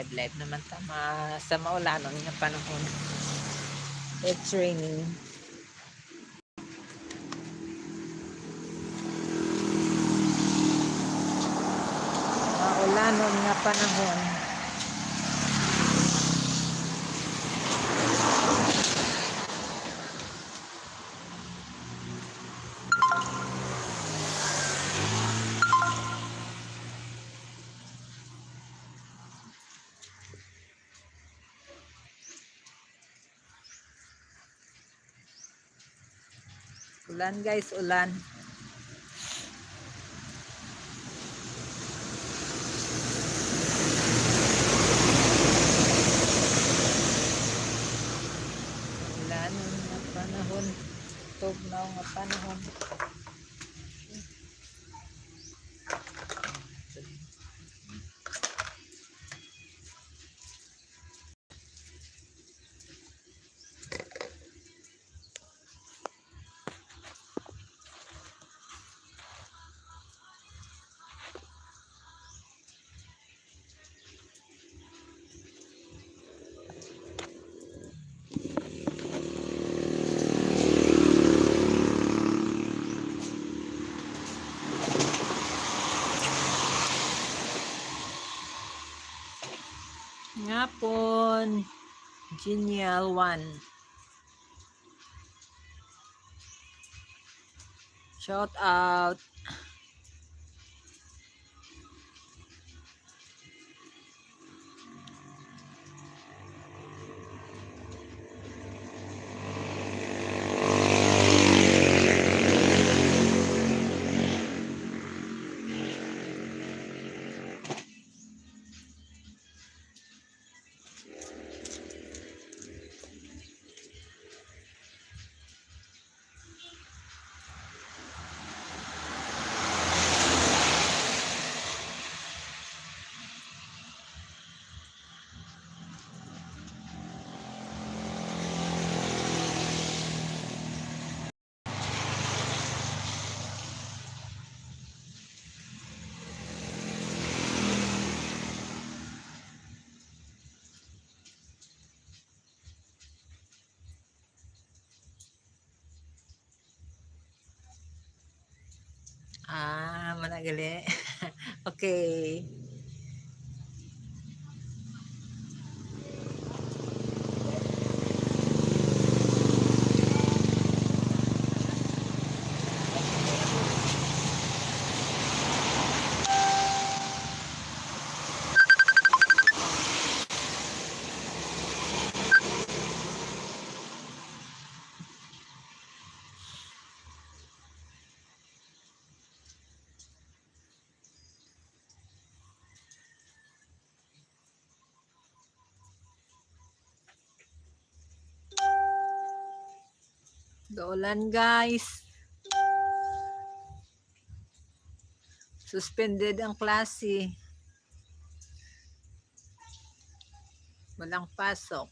live naman tama sa maulanon nga panahon. It's raining. Maulanon nga panahon. Ulan guys, ulan. Ulan nga panahon. Tugnaw nga panahon. Ngapon, Genial One. Shout out. Managali. Okay. Gaulan guys. Suspended ang klase. Walang pasok.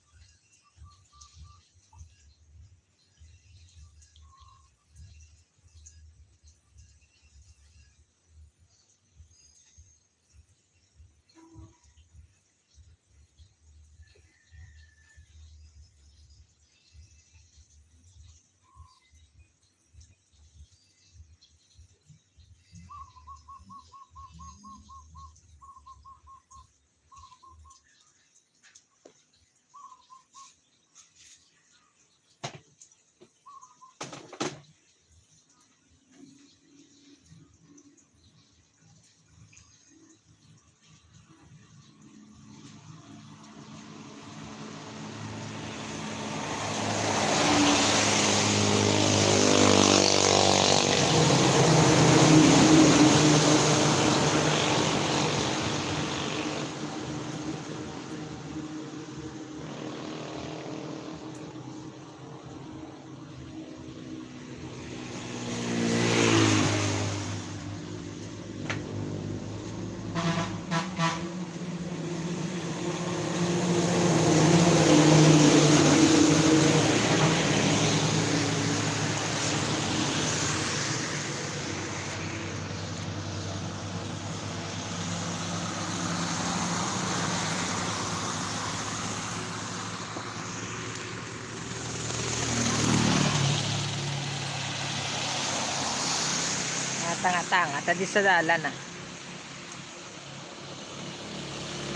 Tanga-tanga, tadi sa dalan na.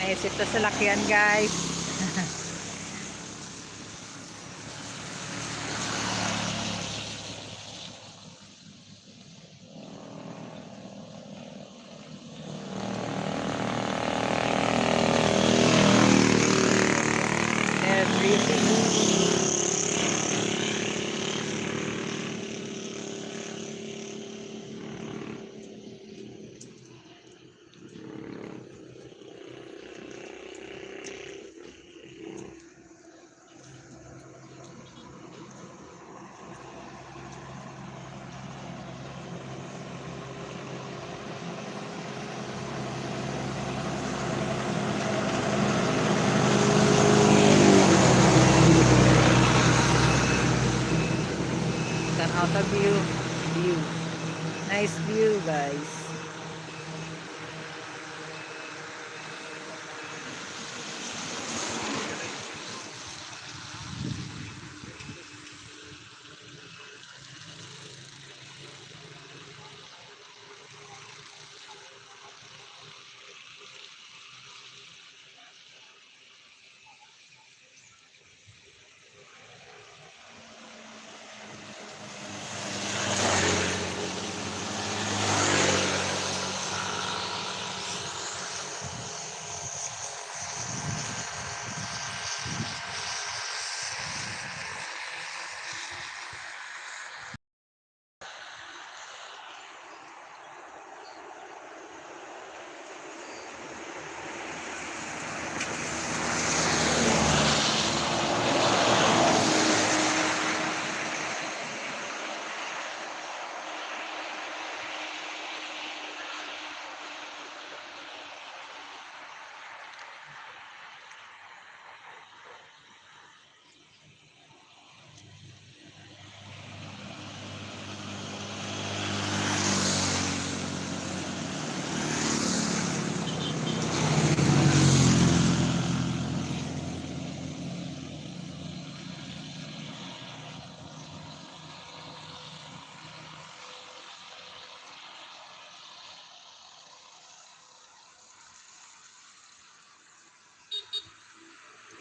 Naisip to sa lakyan, guys. Everything. Out of view. Nice view, guys.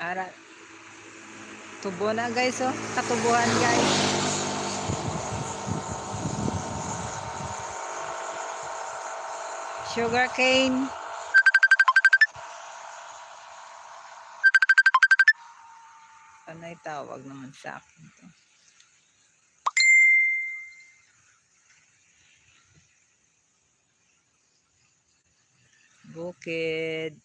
Ara, tubo na, guys, oh. Katubuhan, guys. Sugar cane. Ano tawag naman sa akin to? Bukid.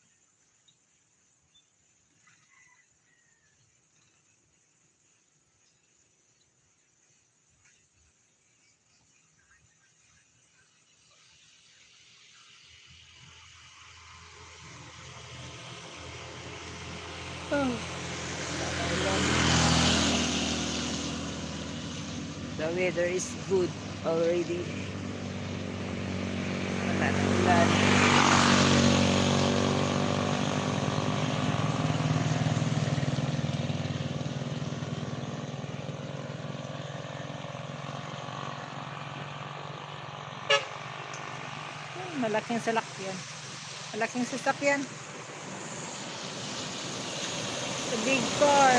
The weather is good already. Wala na ulan. Malaking sasakyan. Malaking sasakyan. The big car.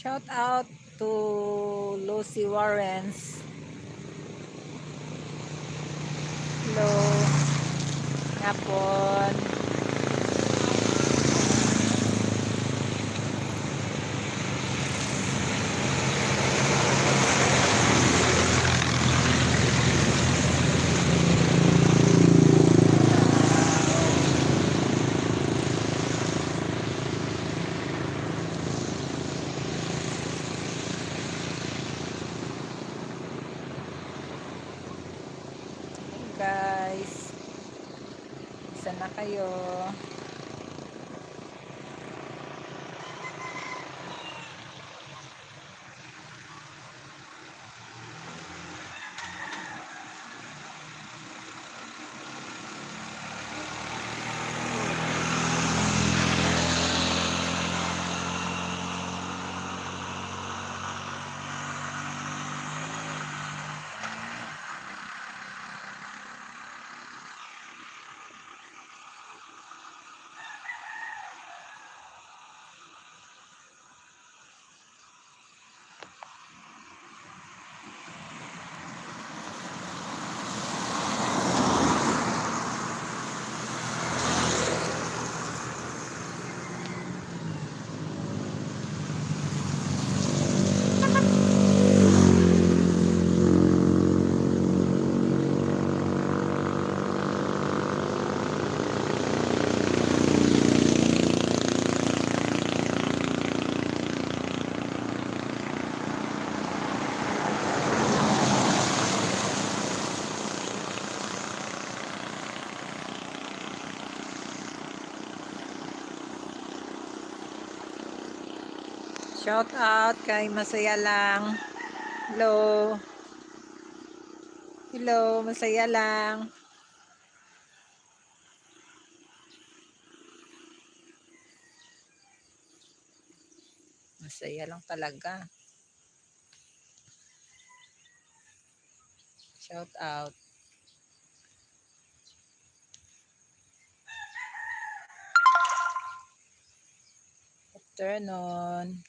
Shout out to Lucy Warrens. Hello. Hapon. Guys, isa na kayo. Shout out kay Masaya Lang. Hello. Hello, Masaya Lang. Masaya lang talaga. Shout out. Afternoon.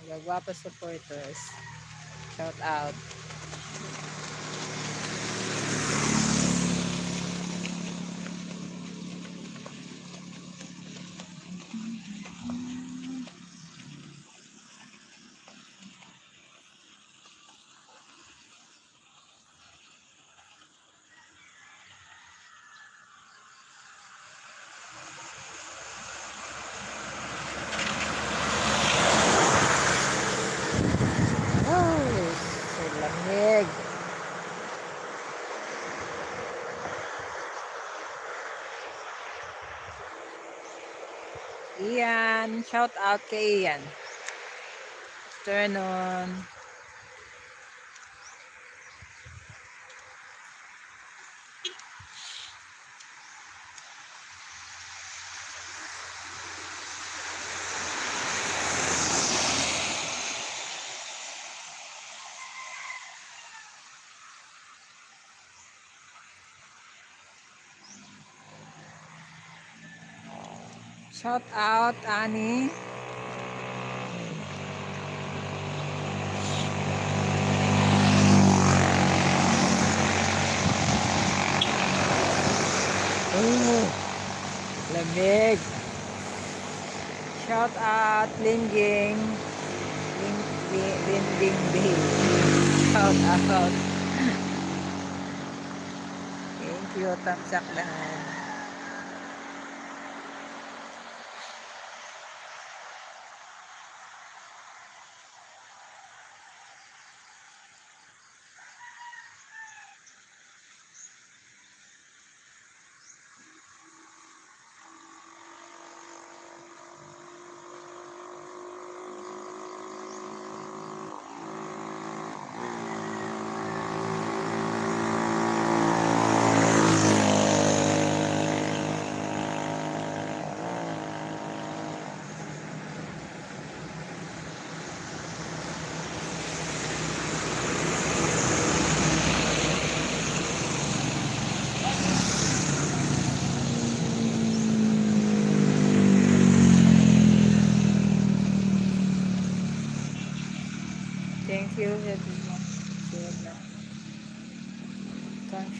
Nagagwapa supporters. Shout out. Oh, so lamig. Ian, shout out kay Ian. Afternoon. Shout out, Ani. Oh, lamig. Shout out, Lingging. Linding Bay. Shout out. Thank you, tamsak lang.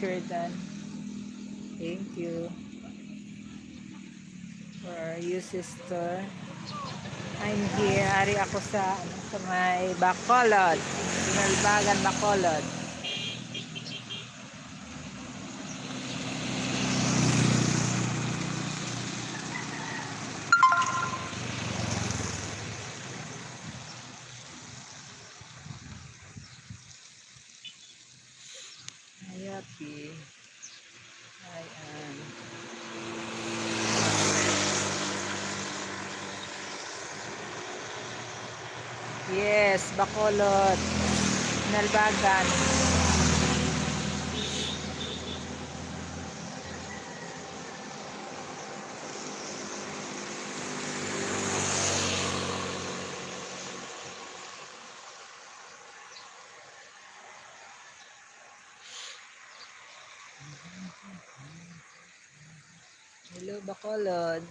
Jordan. Thank you for you, sister. I'm here. Ari ako sa may Bacolod. Sinalbagan, Bacolod. Happy. Ayan. Yes, Bacolod. Nalbagan. Hello, Bacolod.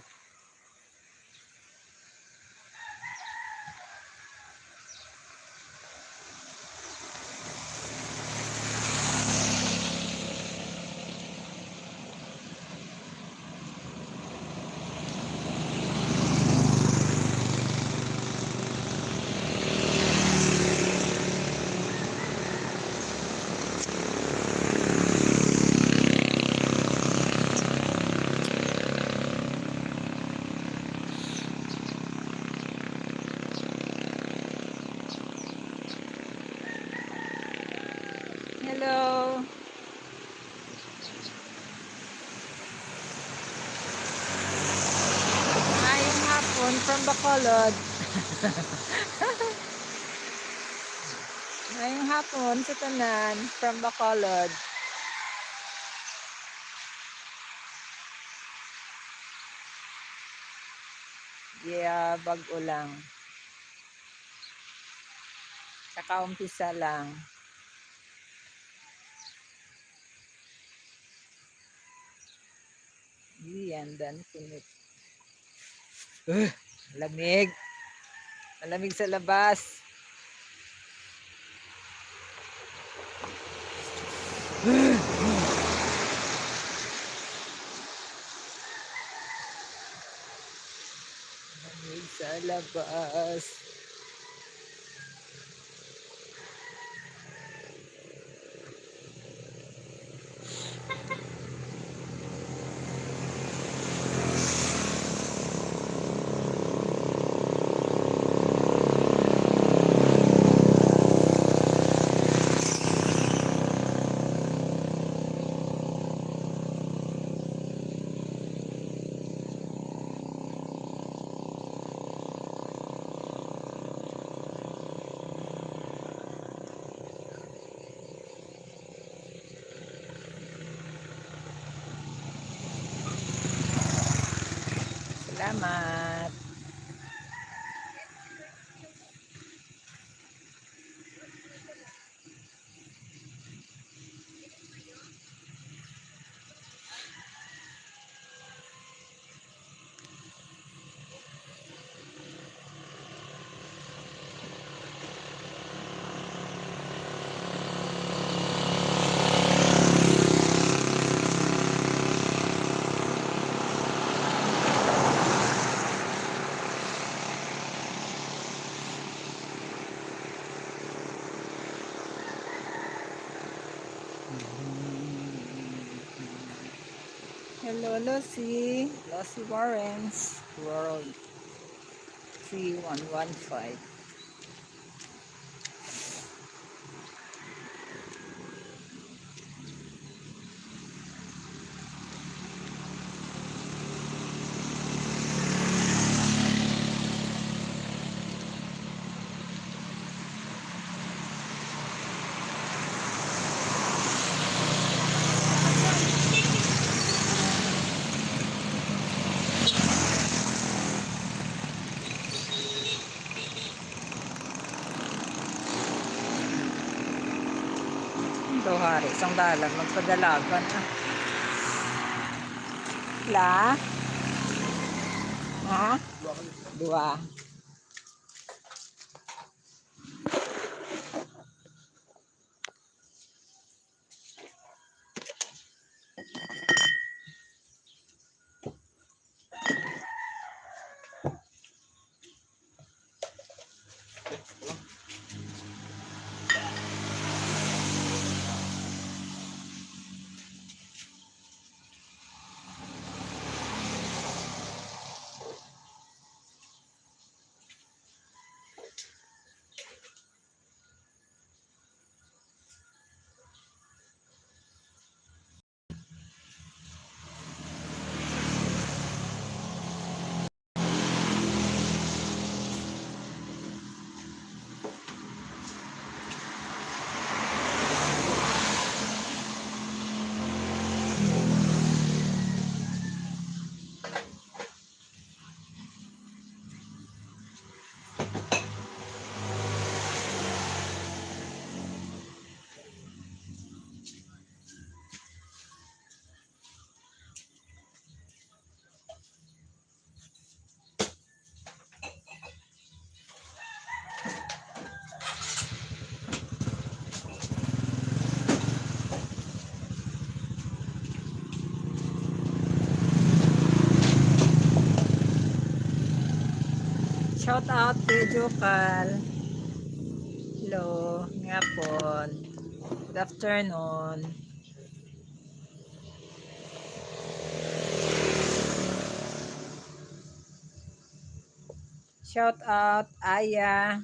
Hello. Ngayong hapon from Bacolod. Ngayong hapon sa tanan from Bacolod. Yeah, bag-o lang. Saka umpisa lang. Yan, dan punit. Lamig. Malamig sa labas. Malamig sa labas. Salamat. Hello, Lucy. Lucy Warren's World 3115. Ito, hari. Isang dalan. Magpadalagan. La? Ha? Dua. Shout out kay Jokal. Hello, nga po. Good afternoon. Shout out Aya.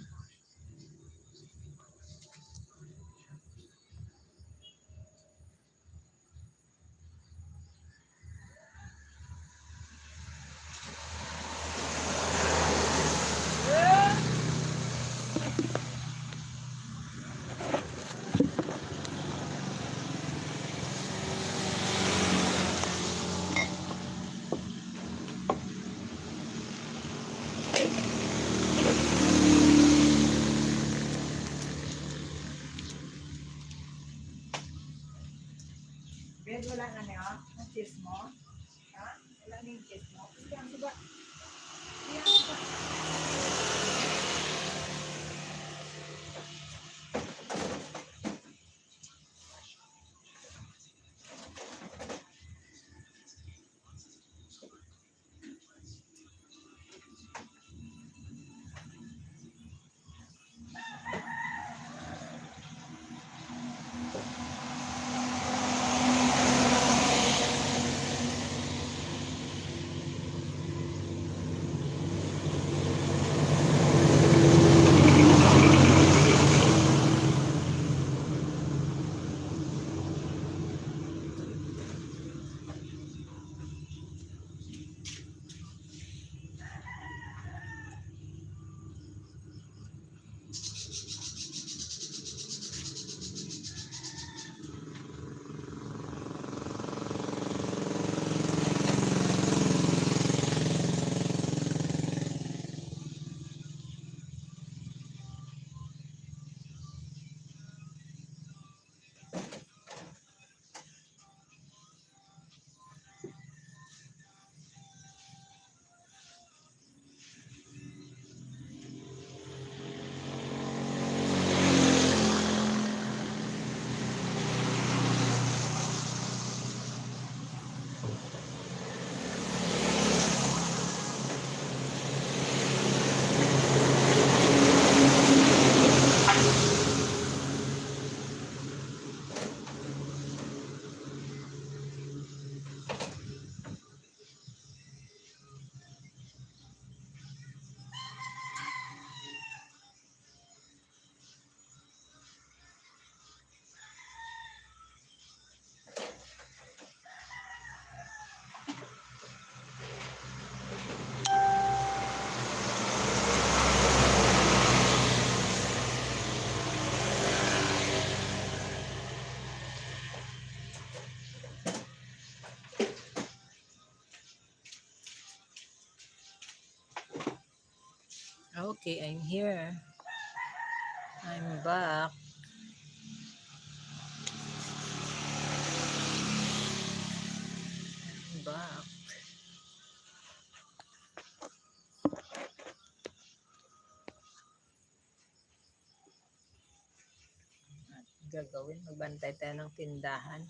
Ben, wala na niya? Ang cheese mo? Ha? Wala na yung cheese mo? Siyang suba. Siyang suba. Okay, I'm here. I'm back. I'm back. Gagawin, magbantay tayo ng tindahan.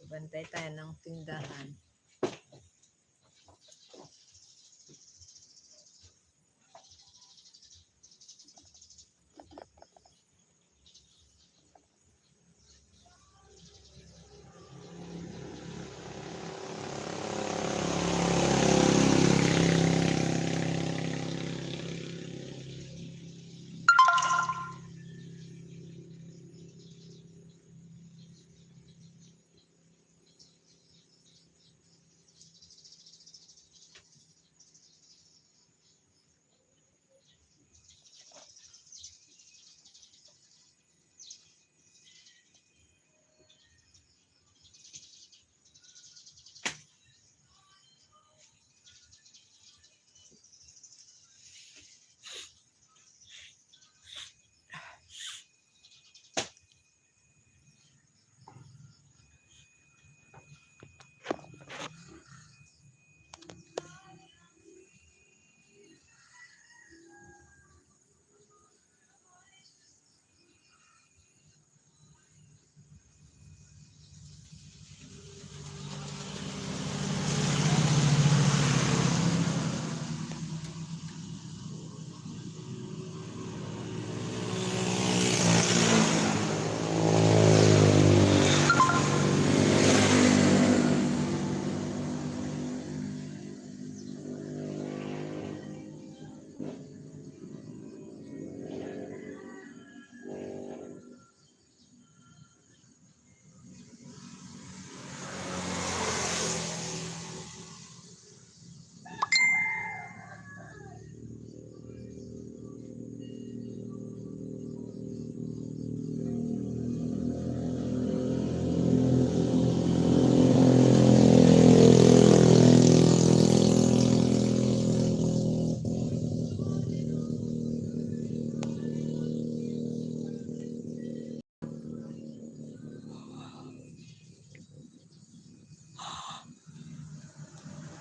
Magbantay tayo ng tindahan.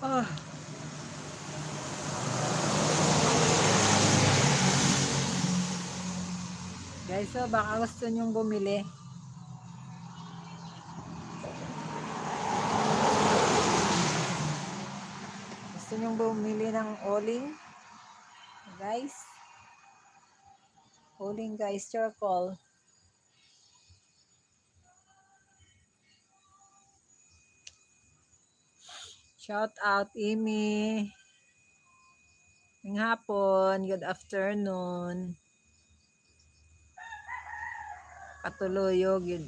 Oh. Guys, so baka gusto nyong bumili. Gusto nyong bumili ng uling? Guys. Uling guys, charcoal. Shout out, Amy. Ngayong hapon, good afternoon. Katuloyo, yun.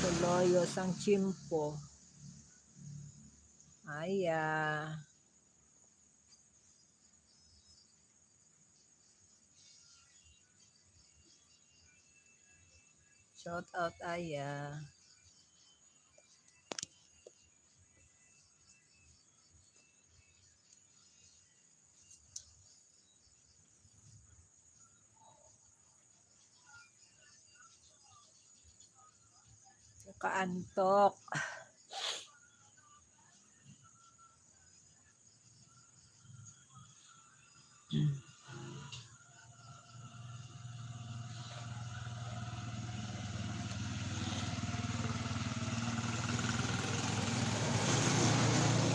Katuloyo, sang chimpo. Aya. Shout out, Aya. Kaantok.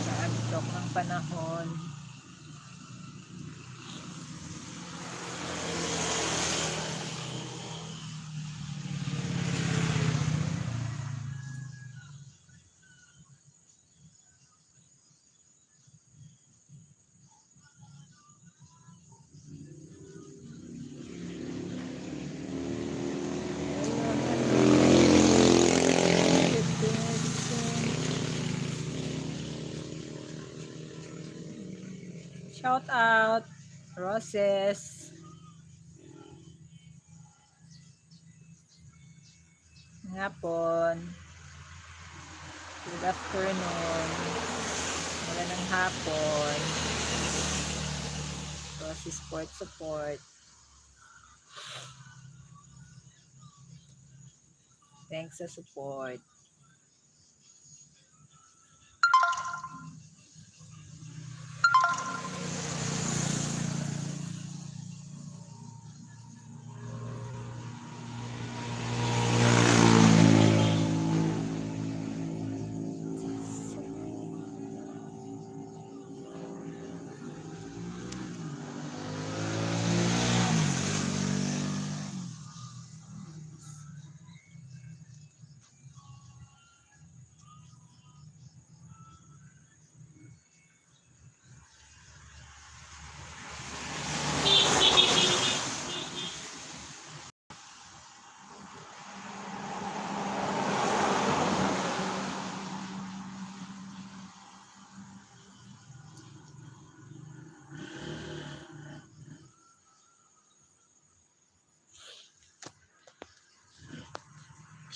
Kaantok ng panahon. Shout out, Roses. Ngapon. Good afternoon. Magandang hapon. Roses support. Thanks sa support.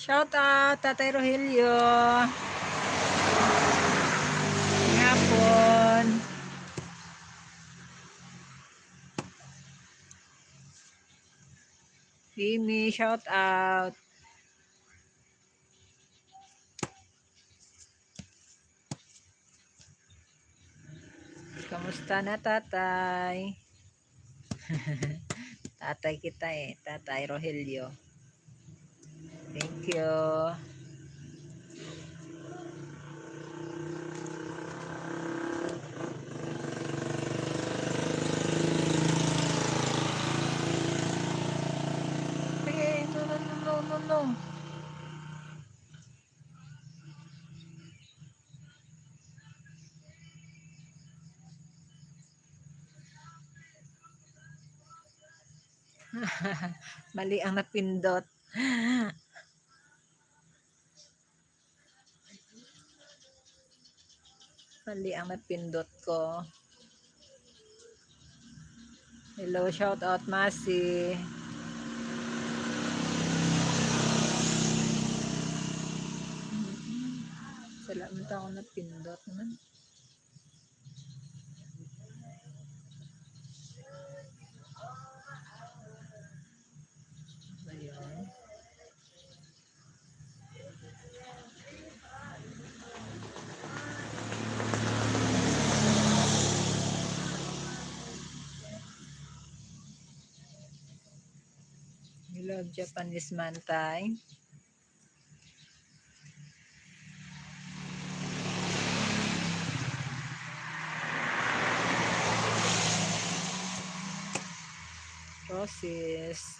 Shout out, Tatay Rogelio. Ngapon. Amy, shout out. Kamusta na, tatay? Tatay kita Tatay Rogelio. Thank you. Hey, no. Mali ang napindot. Mali ang napindot ko. Hello, shout out, Masi. Salamat ako napindot naman. Ayan. Japanese mantai. Roses.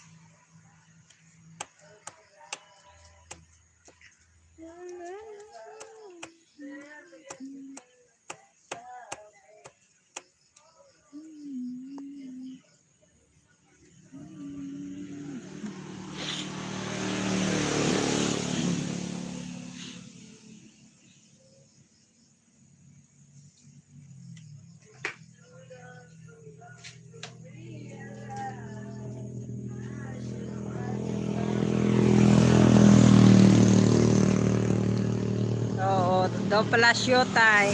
Oo, daw palasyo tay.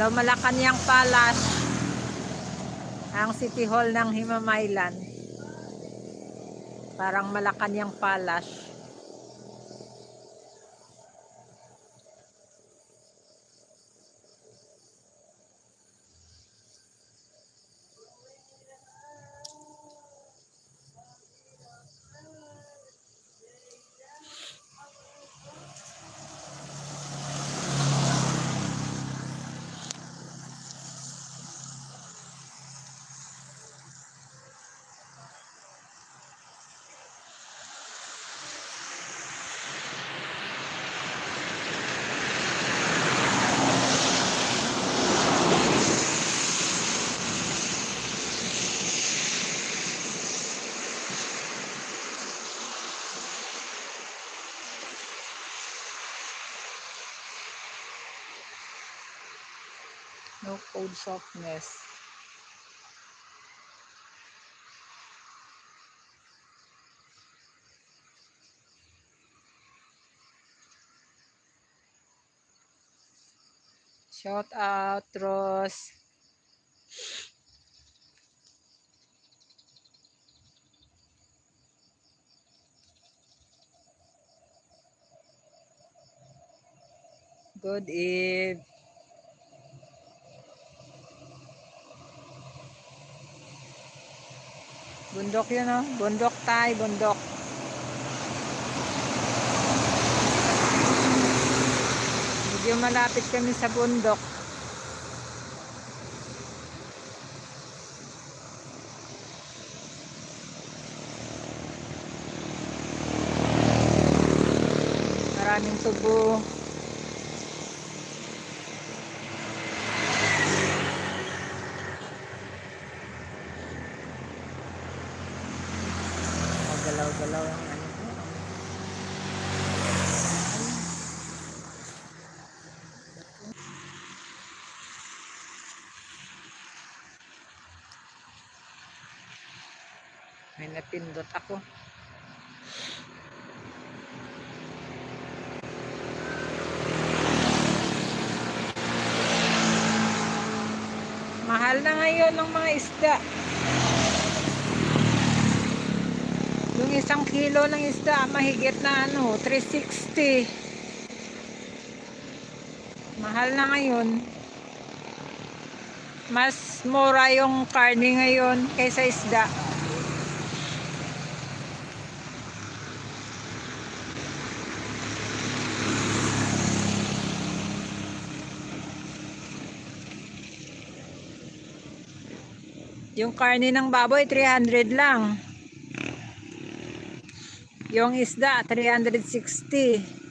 Daw Malacanang Palace. Ang City Hall ng Himamaylan. Parang Malacanang Palace. No code softness. Shout out, Ross. Good eve. Bundok yun, oh. Bundok tay, bundok. Medyo malapit kami sa bundok. Maraming tubo. Galaw-galaw ang ano. May napindot ako. Mahal na ngayon ng mga isda. Yung 1 kilo ng isda, mahigit na ano, 360. Mahal na ngayon. Mas mura yung karne ngayon kaysa isda. Yung karne ng baboy, 300 lang. Yung isda, 360.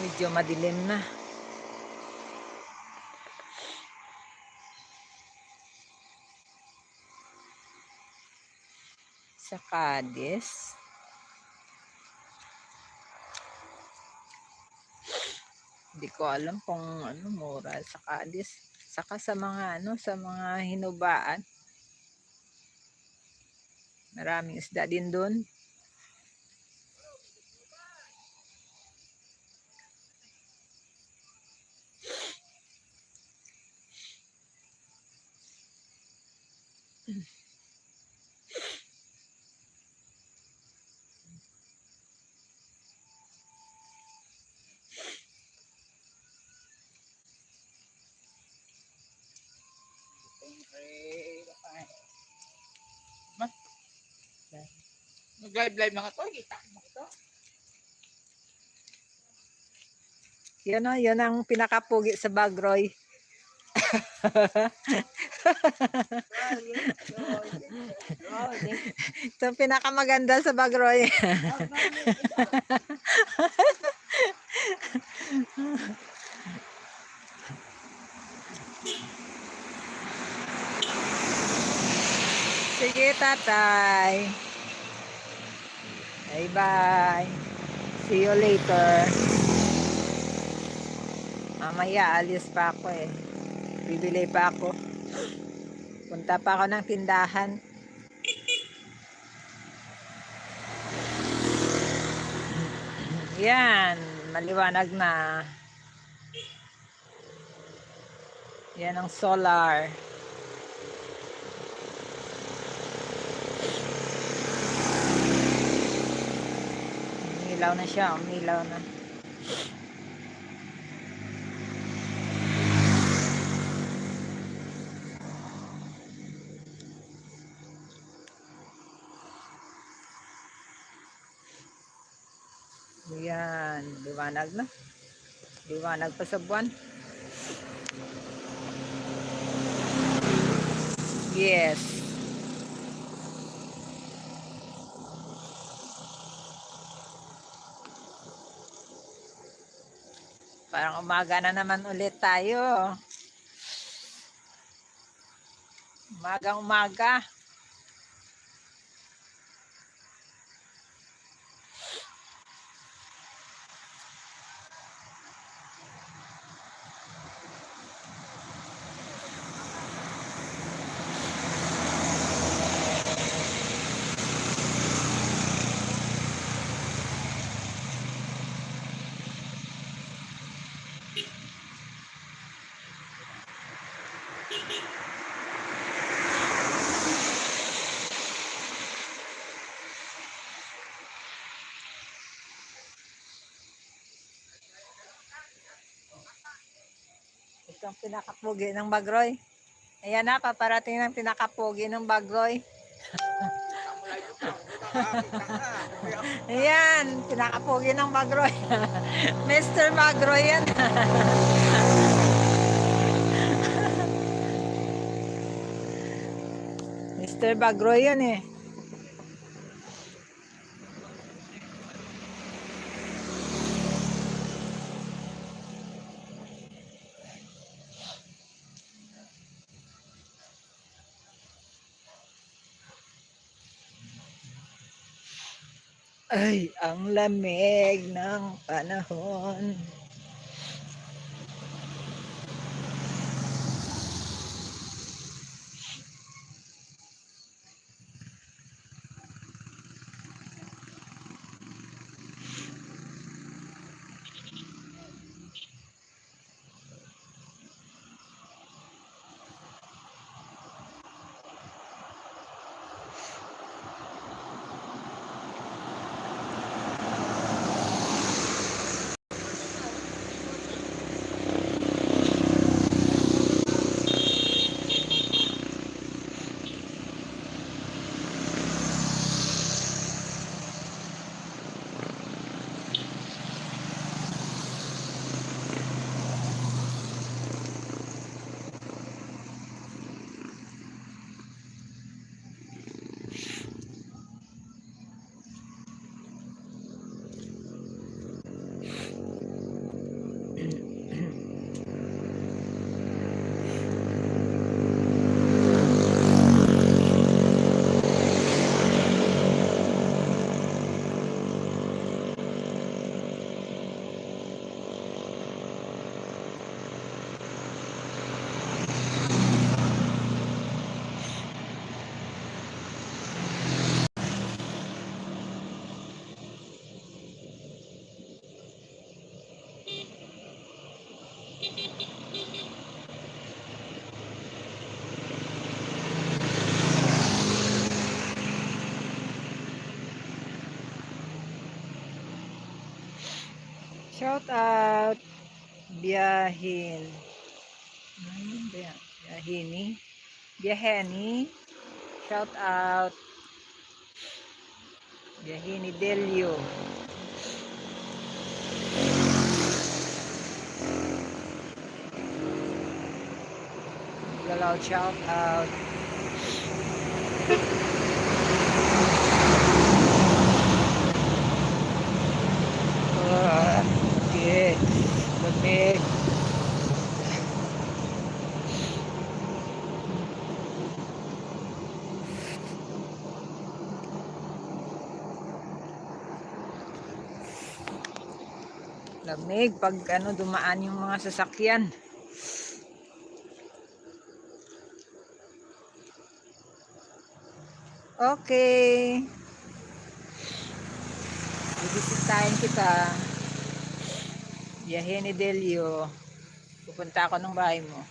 Medyo madilim na. Sa Cadiz. Di ko alam kung ano mura sa Cadiz. Saka sa mga ano, sa mga hinubaan. Maraming isda din doon. Nag-live mga to, kita mo to. Yan o, yun ang pinakapugi sa Bagroy. Ito ang pinakamaganda sa Bagroy. Sige, tatay. Bye-bye. See you later. Mamaya, alis pa ako eh. Bibili pa ako. Punta pa ako ng tindahan. Yan, maliwanag na. Yan ang solar. Umilaw na siya, umilaw na. Yan, liwanag na. Liwanag pa sa buwan. Yes. Parang umaga na naman ulit tayo. Umaga. Ito ang pinakapugi ng Bagroy. Ayan na, paparating ng pinakapugi ng Bagroy. Ayan, pinakapugi ng Bagroy. Mr. Bagroy yan. Mr. Bagroy yan eh. Ay, ang lamig ng panahon. Shout out Biyahin. Biyahini. Biyaheni. Shout out Biyahini Delio. Galaw shout out. Okay. Lamig. Lamig pag dumaan yung mga sasakyan. Okay. Bibisitahin kita. Biyahe ni Delio. Pupunta ako ng bahay mo.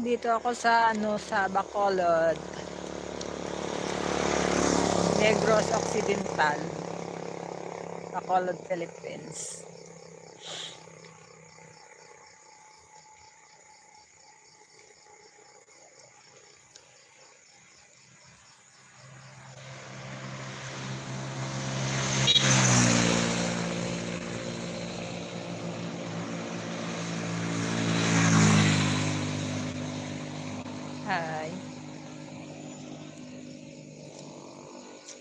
Dito ako sa sa Bacolod. Negros Occidental. Bacolod, Philippines. Hi.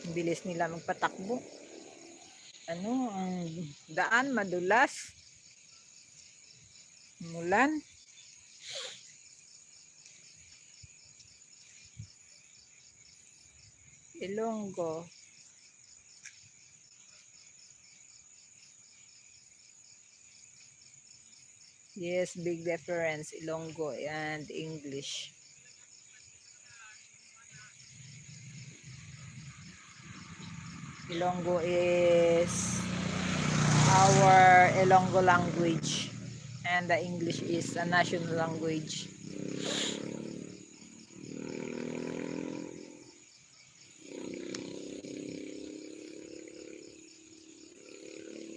Ang bilis nila magpatakbo. Ang daan madulas. Mulan. Ilonggo. Yes, big difference. Ilonggo and English. Ilonggo is our Ilonggo language, and the English is a national language.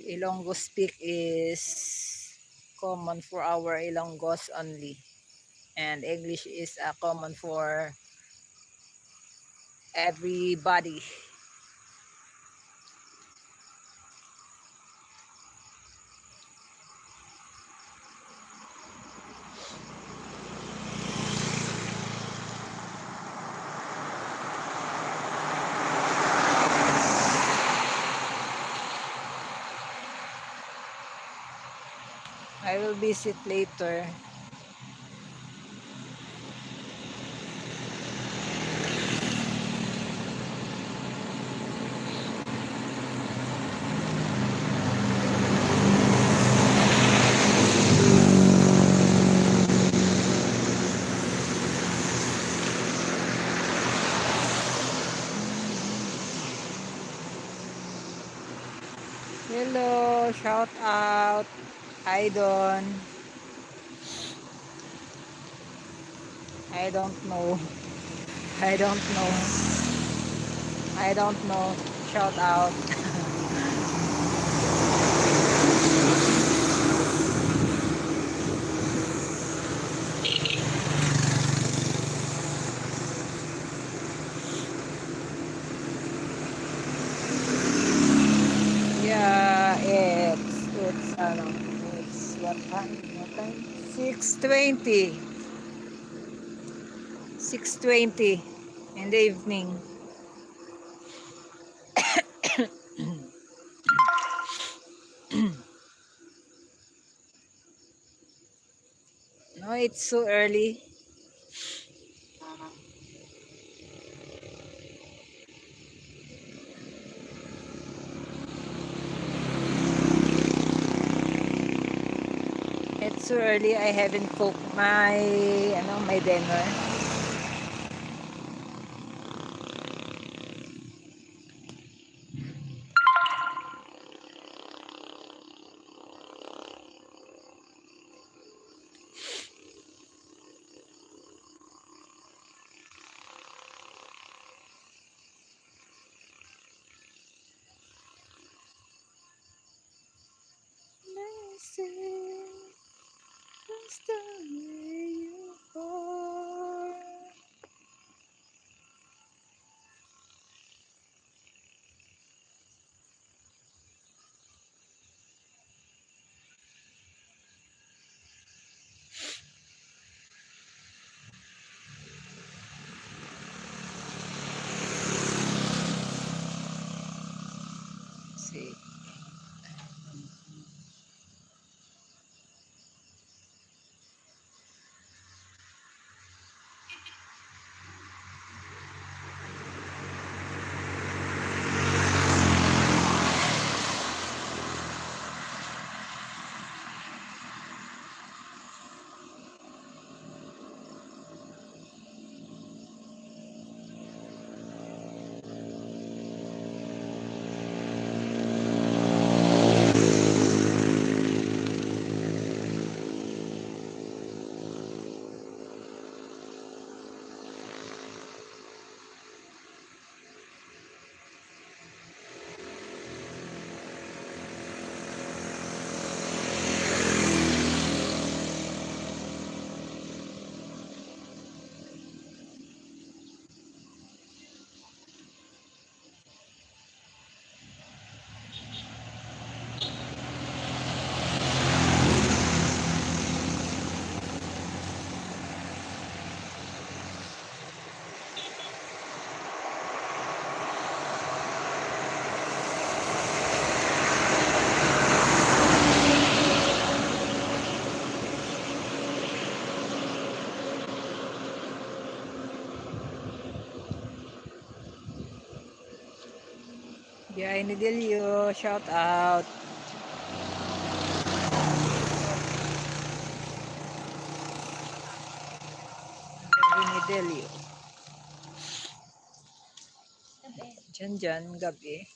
Ilonggo speak is common for our Ilonggos only, and English is common for everybody. I will visit later. Hello, shout out. Hi Don. I don't know. I don't know. I don't know. Shout out. Yeah, it's what time? 6:20. 6:20 in the evening. No, it's so early. It's so early. I haven't cooked my dinner. Just the way you are. See. Biyahe ni Delio, shout out. Biyahe ni Delio. Diyan, gabi.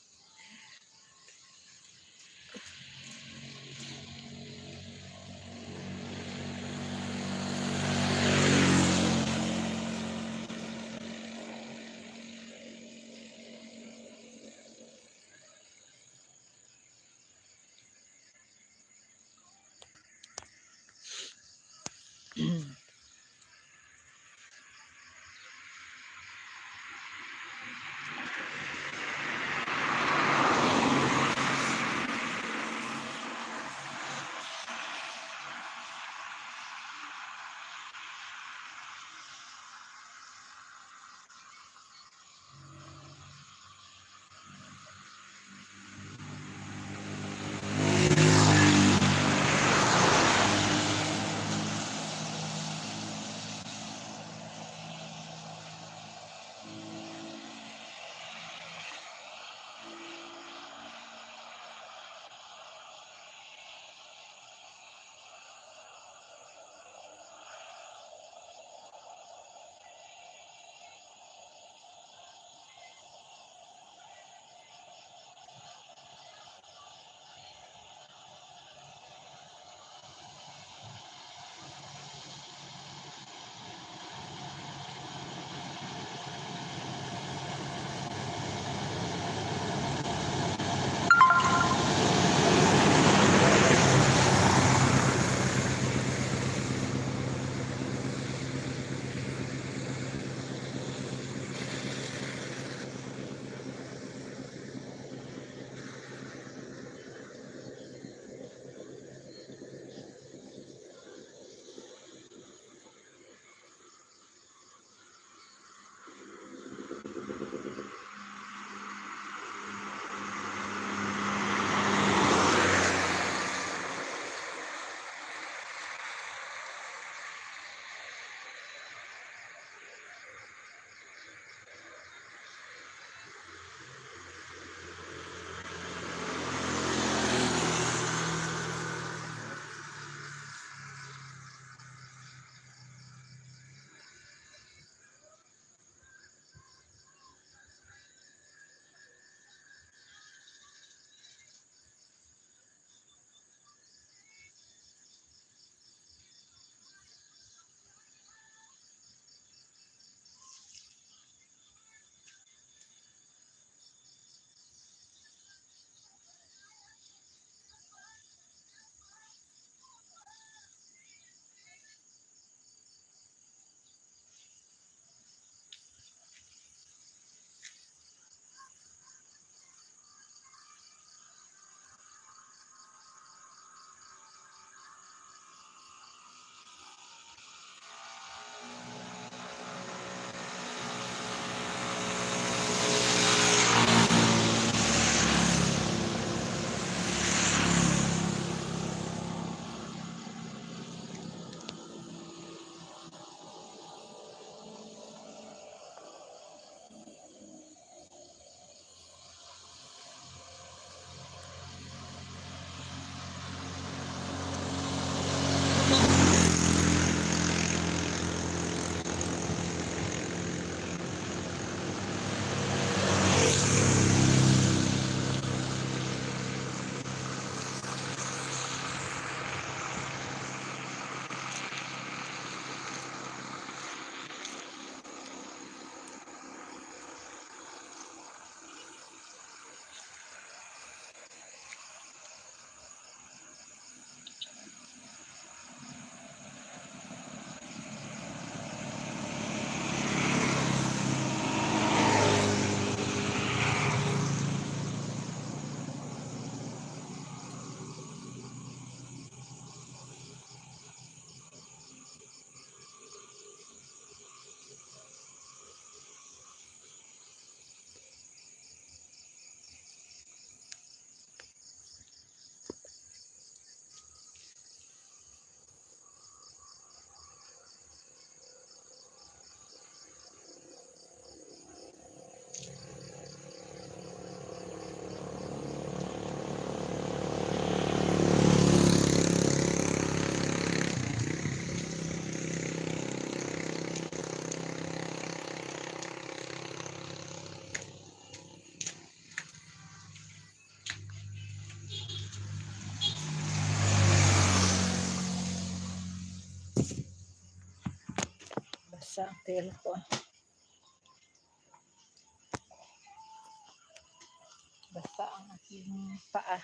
Basa ang tail ko. Basa ang aking paa.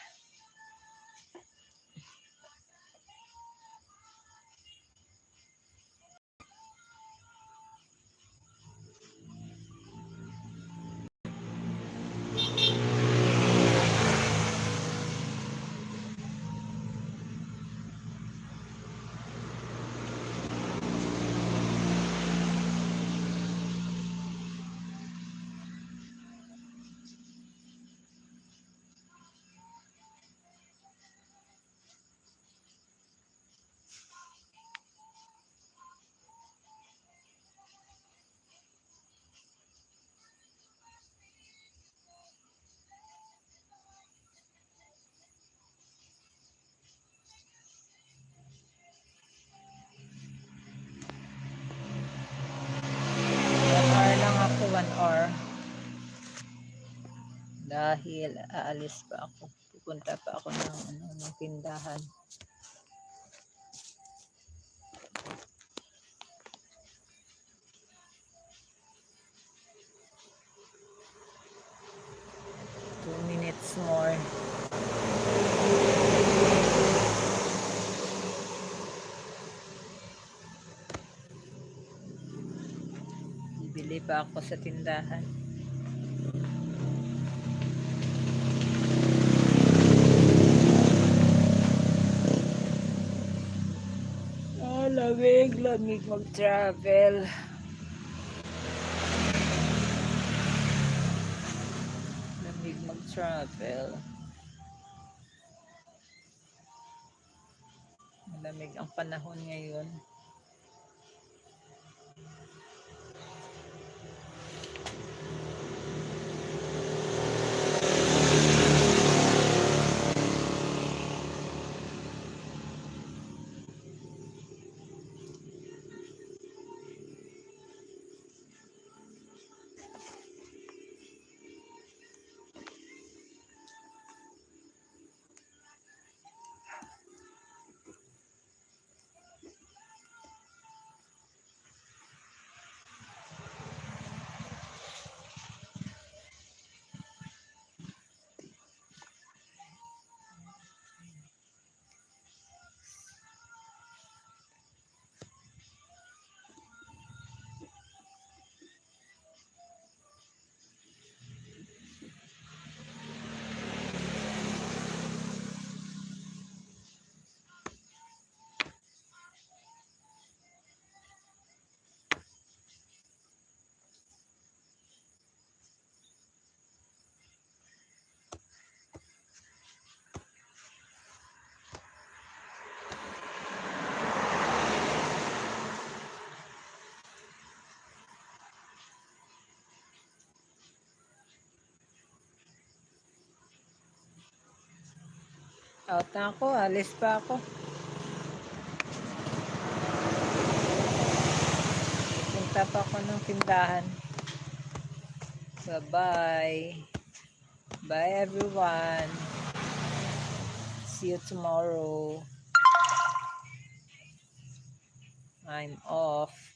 One hour dahil aalis pa ako, pupunta pa ako ng tindahan. Two minutes more. Bibili pa ako sa tindahan. Lamig mag-travel. Lamig mag-travel. Malamig ang panahon ngayon. Out na ako, alis pa ako. Punta pa ako ng tindahan. Bye-bye. Bye everyone. See you tomorrow. I'm off.